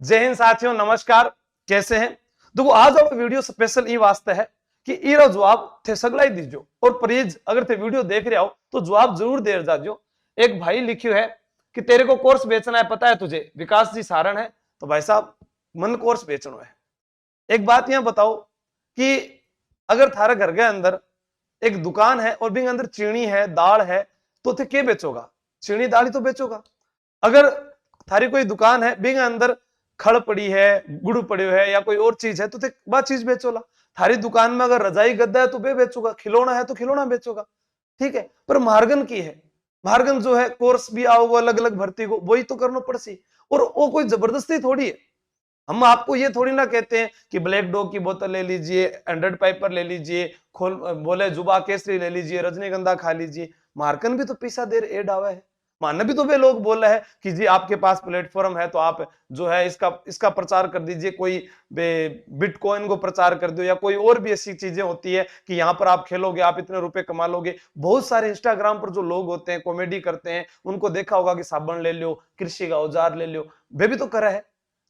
जय हिंद साथियों, नमस्कार। कैसे हैं? देखो, आज आप वीडियो स्पेशल ई वास्ते है कि ईरा जवाब थे सगला ही दीजो और प्लीज अगर थे वीडियो देख रहे हो तो जवाब जरूर दे जाजो। एक भाई लिखियो है कि तेरे को कोर्स बेचना है, पता है तुझे? विकास जी सारण है। तो भाई साहब, मन कोर्स बेचना है। एक बात यहां बताओ कि अगर थारा घर के अंदर एक दुकान है और बिंग अंदर चीनी है, दाल है, तो थे क्या बेचोगा? चीनी दाल ही तो बेचोगा। अगर थारी कोई दुकान है, बिंग अंदर खड़ पड़ी है, गुड़ पड़ियो है या कोई और चीज है, तो थे बात चीज बेचोला। थारी दुकान में अगर रजाई गद्दा है तो बे बेचोगा, खिलौना है तो खिलौना बेचोगा। ठीक है, पर मार्गन की है, मार्गन जो है कोर्स भी आओ वो अलग अलग भर्ती को वही तो करना पड़सी। और वो कोई जबरदस्ती थोड़ी है। हम आपको ये थोड़ी ना कहते हैं कि ब्लैक डॉग की बोतल ले लीजिए, 100 पाइपर ले लीजिए, खोल बोले जुबा केसरी ले लीजिए, रजनीगंधा खा लीजिए। मार्कन भी तो पैसा दे एड आवा है। मानना भी तो वे लोग बोल रहे हैं कि जी आपके पास प्लेटफॉर्म है तो आप जो है इसका इसका प्रचार कर दीजिए, कोई बिटकॉइन को प्रचार कर दो या कोई और भी ऐसी चीजें होती है कि यहाँ पर आप खेलोगे आप इतने रुपए कमा लोगे। बहुत सारे इंस्टाग्राम पर जो लोग होते हैं कॉमेडी करते हैं, उनको देखा होगा कि साबुन ले लो, कृषि का औजार ले लो, वे भी तो करा है।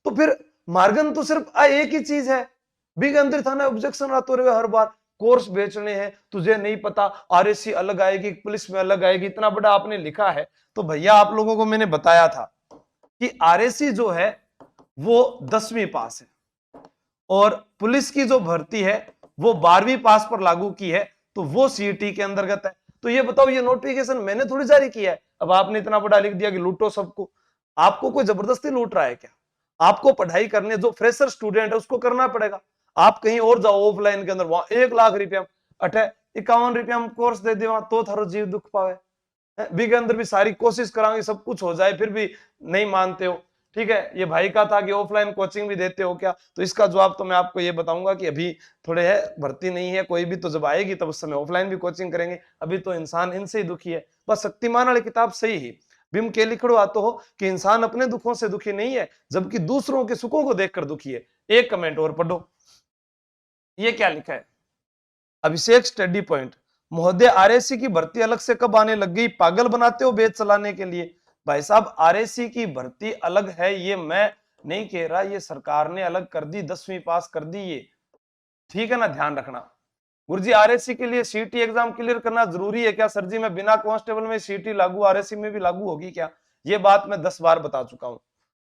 तो फिर मार्गन तो सिर्फ एक ही चीज है। बिग अंदर थाना ऑब्जेक्शन आते रहे हर बार, कोर्स बेचने हैं, तुझे नहीं पता आरएससी अलग आएगी, पुलिस में अलग आएगी, इतना बड़ा आपने लिखा है। तो भैया आप लोगों को मैंने बताया था कि आरएससी जो है वो 10वीं पास है और पुलिस की जो भर्ती है वो 12वीं पास पर लागू की है, तो वो सीईटी के अंतर्गत है। तो ये बताओ, ये नोटिफिकेशन मैंने थोड़ी जारी किया है। अब आपने इतना बड़ा लिख दिया कि लूटो सबको। आपको कोई जबरदस्ती लूट रहा है क्या? आपको पढ़ाई करने, जो फ्रेशर स्टूडेंट है उसको करना पड़ेगा। आप कहीं और जाओ ऑफलाइन के अंदर, वहां 1 लाख रुपया अठे 51 रुपया हम कोर्स दे दे, तो थारो जीव दुख पावे। बी के अंदर भी सारी कोशिश करांगे सब कुछ हो जाए, फिर भी नहीं मानते हो। ठीक है, ये भाई का था कि ऑफलाइन कोचिंग भी देते हो क्या? तो इसका जवाब तो मैं आपको ये बताऊंगा कि अभी थोड़े है, भर्ती नहीं है कोई भी, तो जब आएगी तब उस समय ऑफलाइन भी कोचिंग करेंगे। अभी तो इंसान इनसे ही दुखी है। बस शक्तिमान वाली किताब सही ही भीम के लिखड़ो आतो हो कि इंसान अपने दुखों से दुखी नहीं है, जबकि दूसरों के सुखों को देखकर दुखी है। एक कमेंट और पढ़ो, ये क्या लिखा है? अभिषेक स्टडी पॉइंट, महोदय आरएससी की भर्ती अलग से कब आने लग गई? पागल बनाते हो बेच चलाने के लिए। भाई साहब, आरएससी की भर्ती अलग है, ये मैं नहीं कह रहा, ये सरकार ने अलग कर दी, 10वीं पास कर दी ये। ठीक है ना, ध्यान रखना। गुरुजी, आरएससी के लिए सीटी एग्जाम क्लियर करना जरूरी है क्या? सर जी, मैं बिना कांस्टेबल में सीटी लागू, आरएससी में भी लागू होगी क्या? ये बात मैं 10 बार बता चुका हूं।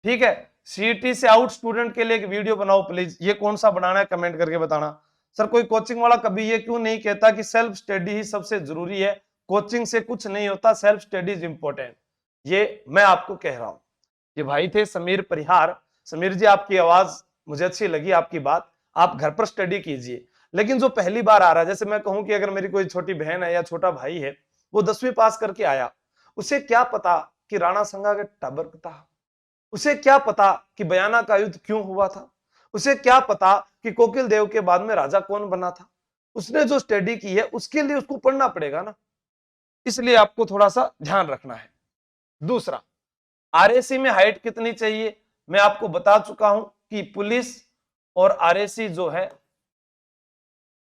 ठीक है, सीटी से आउट स्टूडेंट के लिए एक वीडियो बनाओ प्लीज। ये कौन सा बनाना है कमेंट करके बताना। सर, कोई कोचिंग वाला कभी ये क्यों नहीं कहता कि सेल्फ स्टडी ही सबसे जरूरी है? कोचिंग से कुछ नहीं होता, सेल्फ स्टडी इज इंपॉर्टेंट। ये मैं आपको कह रहा हूं। ये भाई थे समीर परिहार। समीर जी, आपकी आवाज मुझे अच्छी लगी, आपकी बात। आप घर पर स्टडी कीजिए। लेकिन जो पहली बार आ रहा है, जैसे मैं कहूं कि अगर मेरी कोई छोटी बहन है या छोटा भाई है, वो 10वीं पास करके आया, उसे क्या पता कि राणा संगा का टाबर था? उसे क्या पता कि बयाना का युद्ध क्यों हुआ था? उसे क्या पता कि कोकिल देव के बाद में राजा कौन बना था? उसने जो स्टडी की है उसके लिए उसको पढ़ना पड़ेगा ना। इसलिए आपको थोड़ा सा ध्यान रखना है। दूसरा, आरएसी में हाइट कितनी चाहिए? मैं आपको बता चुका हूं कि पुलिस और आरएसी जो है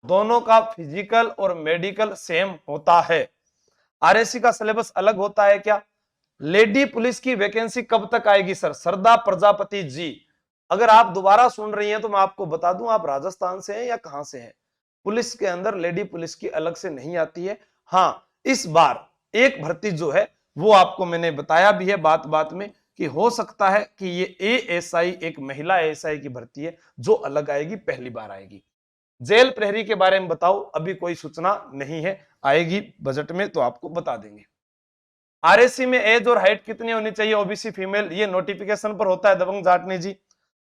दोनों का फिजिकल और मेडिकल सेम होता है। आरएसी का सिलेबस अलग होता है क्या? लेडी पुलिस की वैकेंसी कब तक आएगी सर? सरदा प्रजापति जी, अगर आप दोबारा सुन रही हैं तो मैं आपको बता दूं, आप राजस्थान से हैं या कहां से हैं? पुलिस के अंदर लेडी पुलिस की अलग से नहीं आती है। हां, इस बार एक भर्ती जो है वो आपको मैंने बताया भी है बात बात में कि हो सकता है कि ये एएसआई, एक महिला एएसआई की भर्ती है जो अलग आएगी, पहली बार आएगी। जेल प्रहरी के बारे में बताओ, अभी कोई सूचना नहीं है, आएगी बजट में तो आपको बता देंगे। आरएससी में एज और हाइट कितनी होनी चाहिए ओबीसी फीमेल? ये नोटिफिकेशन पर होता है दबंग जाटने जी।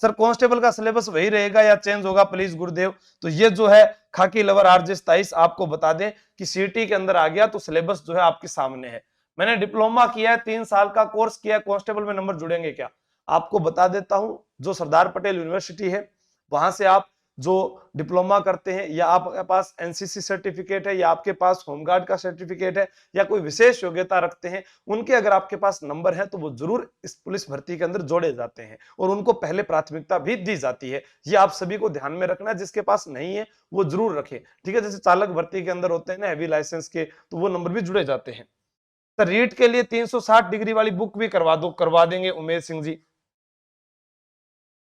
सर, कांस्टेबल का सिलेबस वही रहेगा या चेंज होगा प्लीज गुरुदेव? तो ये जो है खाकी लवर आरजे 27 आपको बता दें कि सीटी के अंदर आ गया तो सिलेबस जो है आपके सामने है। मैंने डिप्लोमा किया है, 3 साल का कोर्स किया है, कांस्टेबल में नंबर जुड़ेंगे क्या? आपको बता देता हूं, जो सरदार पटेल यूनिवर्सिटी है वहां से आप जो डिप्लोमा करते हैं, या आपके पास एनसीसी सर्टिफिकेट है, या आपके पास होमगार्ड का सर्टिफिकेट है, या कोई विशेष योग्यता रखते हैं, उनके अगर आपके पास नंबर है तो वो जरूर इस पुलिस भर्ती के अंदर जोड़े जाते हैं और उनको पहले प्राथमिकता भी दी जाती है। ये आप सभी को ध्यान में रखना, जिसके पास नहीं है वो जरूर रखे। ठीक है, जैसे चालक भर्ती के अंदर होते हैं ना हैवी लाइसेंस के, तो वो नंबर भी जुड़े जाते हैं। तो रीट के लिए 360 डिग्री वाली बुक भी करवा दो, करवा देंगे उमेश सिंह जी।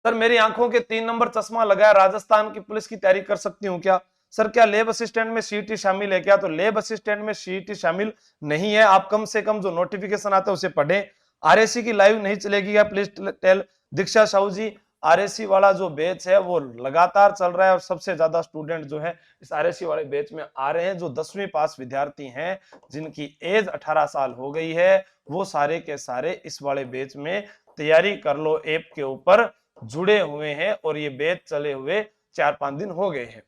सर मेरी आंखों के 3 नंबर चश्मा लगा है, राजस्थान की पुलिस की तैयारी कर सकती हूँ क्या? सर क्या लेब असिस्टेंट में सीईटी शामिल है क्या? तो लेब असिस्टेंट में सीईटी शामिल नहीं है। आप कम से कम जो नोटिफिकेशन आता है उसे पढ़ें। आरएसी की लाइव नहीं चलेगी क्या? Please tell Diksha Sahu ji. RAC वाला जो बैच है वो लगातार चल रहा है और सबसे ज्यादा स्टूडेंट जो है इस आरएसी वाले बैच में आ रहे हैं। जो 10वीं पास विद्यार्थी हैं जिनकी एज 18 साल हो गई है वो सारे के सारे इस वाले बैच में तैयारी कर लो ऐप के ऊपर जुड़े हुए हैं और ये बैच चले हुए 4-5 दिन हो गए हैं।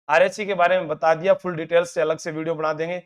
आरएससी के बारे में बता दिया, फुल डिटेल्स से अलग से वीडियो बना देंगे।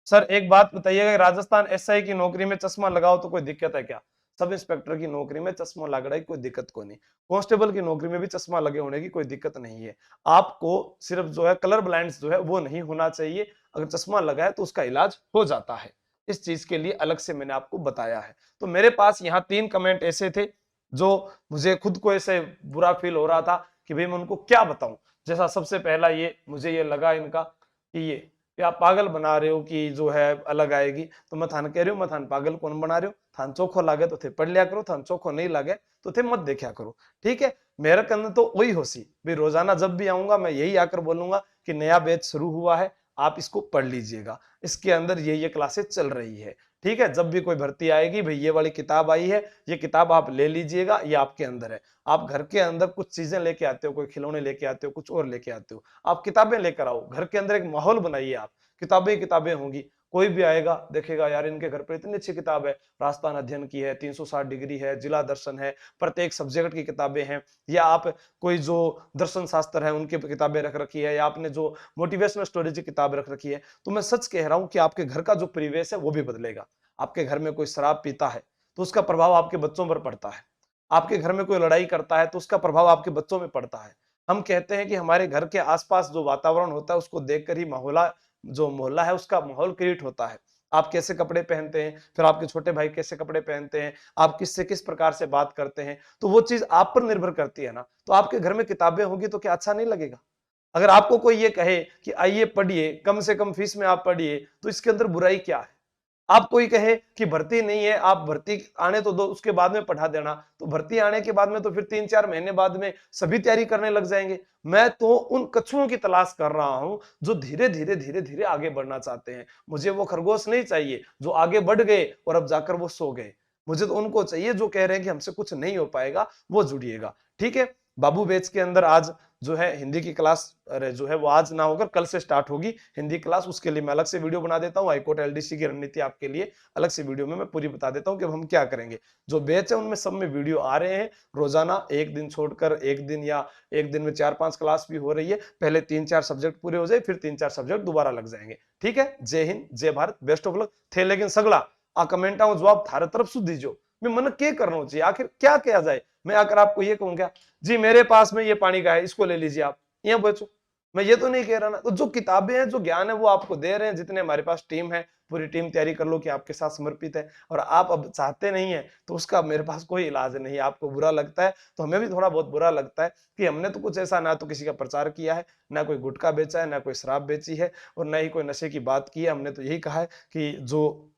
सर एक बात बताइएगा, राजस्थान एसआई की नौकरी में चश्मा लगाओ तो कोई दिक्कत है क्या? सब इंस्पेक्टर की नौकरी में चश्मा लग रहा है, कोई दिक्कत को नहीं। कांस्टेबल की नौकरी में भी चश्मा लगे होने की कोई दिक्कत नहीं है। आपको सिर्फ जो है कलर ब्लाइंड्स जो है वो नहीं होना चाहिए। अगर चश्मा लगा है तो उसका इलाज हो जाता है। इस चीज के लिए अलग से मैंने आपको बताया है। तो मेरे पास यहाँ 3 कमेंट ऐसे थे जो मुझे खुद को ऐसे बुरा फील हो रहा था कि भाई मैं उनको क्या बताऊं। जैसा सबसे पहला ये मुझे ये लगा इनका कि ये आप पागल बना रहे हो कि जो है अलग आएगी। तो मैं थान कह रही हूँ, मैं थान पागल कौन बना रहे हो? थान चोखो लागे तो थे पढ़ लिया करो, थान चोखो नहीं लागे तो थे मत देखा करो। ठीक है, मेरे कंद तो वही होसी भाई, रोजाना जब भी आऊंगा मैं यही आकर बोलूंगा कि नया बैच शुरू हुआ है, आप इसको पढ़ लीजिएगा। इसके अंदर ये क्लासेस चल रही है। ठीक है, जब भी कोई भर्ती आएगी भाई ये वाली किताब आई है, ये किताब आप ले लीजिएगा, ये आपके अंदर है। आप घर के अंदर कुछ चीजें लेके आते हो, कोई खिलौने लेके आते हो, कुछ और लेके आते हो, आप किताबें लेकर आओ। घर के अंदर एक माहौल बनाइए आप, किताबें किताबें होंगी। कोई भी आएगा देखेगा यार इनके घर पर इतनी अच्छी किताब है, राजस्थान अध्ययन की है, 360 डिग्री है, जिला दर्शन है, प्रत्येक सब्जेक्ट की किताबें हैं। या आप कोई जो दर्शन शास्त्र है उनकी किताबें रख रखी है, या आपने जो मोटिवेशनल स्टोरेज की किताब रख रखी है। तो मैं सच कह रहा हूं कि आपके घर का जो परिवेश है वो भी बदलेगा। आपके घर में कोई शराब पीता है तो उसका प्रभाव आपके बच्चों पर पड़ता है। आपके घर में कोई लड़ाई करता है तो उसका प्रभाव आपके बच्चों में पड़ता है। हम कहते हैं कि हमारे घर के आसपास जो वातावरण होता है उसको देखकर ही मोहल्ला है उसका माहौल क्रिएट होता है। आप कैसे कपड़े पहनते हैं, फिर आपके छोटे भाई कैसे कपड़े पहनते हैं, आप किससे किस प्रकार से बात करते हैं, तो वो चीज आप पर निर्भर करती है ना। तो आपके घर में किताबें होगी तो क्या अच्छा नहीं लगेगा? अगर आपको कोई ये कहे कि आइए पढ़िए, कम से कम फीस में आप पढ़िए, तो इसके अंदर बुराई क्या है? आप कोई कहे कि भर्ती नहीं है, आप भर्ती आने तो दो, उसके बाद में पढ़ा देना, तो भर्ती आने के बाद में तो फिर 3-4 महीने बाद में सभी तैयारी करने लग जाएंगे। मैं तो उन कछुओं की तलाश कर रहा हूं जो धीरे धीरे धीरे धीरे आगे बढ़ना चाहते हैं। मुझे वो खरगोश नहीं चाहिए जो आगे बढ़ गए और अब जाकर वो सो गए। मुझे तो उनको चाहिए जो कह रहे हैं कि हमसे कुछ नहीं हो पाएगा, वो जुड़िएगा। ठीक है, बाबू बैच के अंदर आज जो है हिंदी की क्लास जो है वो आज ना होकर कल से स्टार्ट होगी हिंदी क्लास। उसके लिए मैं अलग से वीडियो बना देता हूँ। हाईकोर्ट एलडीसी की रणनीति आपके लिए अलग से वीडियो में मैं पूरी बता देता हूँ कि अब हम क्या करेंगे। जो बैच है उनमें सब में वीडियो आ रहे हैं रोजाना, एक दिन छोड़कर एक दिन, या एक दिन में 4-5 क्लास भी हो रही है। पहले 3-4 सब्जेक्ट पूरे हो जाए, फिर 3-4 सब्जेक्ट दोबारा लग जाएंगे। ठीक है, जय हिंद, जय भारत, बेस्ट ऑफ लक थे। लेकिन सगला आ कमेंट जवाब थारे तरफ से दीजो, मैं मन के करना चाहिए, आखिर क्या किया जाए। मैं आकर आपको ये कहूंगा जी मेरे पास में ये पानी का है, इसको ले लीजिए, आप यहाँ बचो। मैं ये तो नहीं कह रहा ना। तो जो किताबें हैं, जो ज्ञान है, वो आपको दे रहे हैं। जितने हमारे पास टीम है, पूरी टीम तैयारी कर लो कि आपके साथ समर्पित है, और आप अब चाहते नहीं है तो उसका मेरे पास कोई इलाज नहीं है। आपको बुरा लगता है तो हमें भी थोड़ा बहुत बुरा लगता है कि हमने तो कुछ ऐसा ना तो किसी का प्रचार किया है, ना कोई गुटखा बेचा है, ना कोई शराब बेची है, और ना ही कोई नशे की बात की है। हमने तो यही कहा है कि जो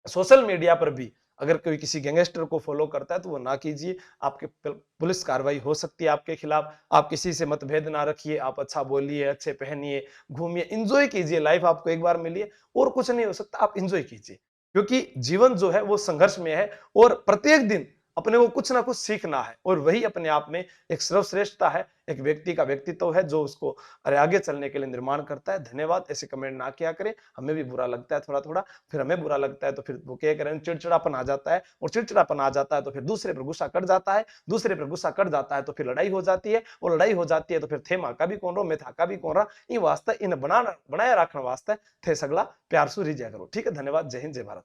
सोशल मीडिया पर भी अगर कोई किसी गैंगस्टर को फॉलो करता है तो वो ना कीजिए। आपके पुलिस कार्रवाई हो सकती है आपके खिलाफ। आप किसी से मतभेद ना रखिए, आप अच्छा बोलिए, अच्छे पहनिए, घूमिए, एंजॉय कीजिए। लाइफ आपको एक बार मिली है और कुछ नहीं हो सकता, आप एंजॉय कीजिए। क्योंकि जीवन जो है वो संघर्ष में है और प्रत्येक दिन अपने को कुछ ना कुछ सीखना है, और वही अपने आप में एक सर्वश्रेष्ठता है। एक व्यक्ति का व्यक्तित्व है जो उसको आगे चलने के लिए निर्माण करता है। धन्यवाद। ऐसे कमेंट ना किया करें, हमें भी बुरा लगता है थोड़ा थोड़ा। फिर हमें बुरा लगता है तो फिर वो क्या करें, चिड़चिड़ापन आ जाता है, और चिड़चिड़ापन आ जाता है तो फिर दूसरे पर गुस्सा कट जाता है, दूसरे पर गुस्सा कट जाता है तो फिर लड़ाई हो जाती है, और लड़ाई हो जाती है तो फिर थे माँ का भी कौन रहो, मैं था का भी कौन रहा। इन वास्ते इन बनाया रखने वास्ते थे सगला प्यार सु रिजा करो। ठीक है, धन्यवाद। जय हिंद, जय भारत।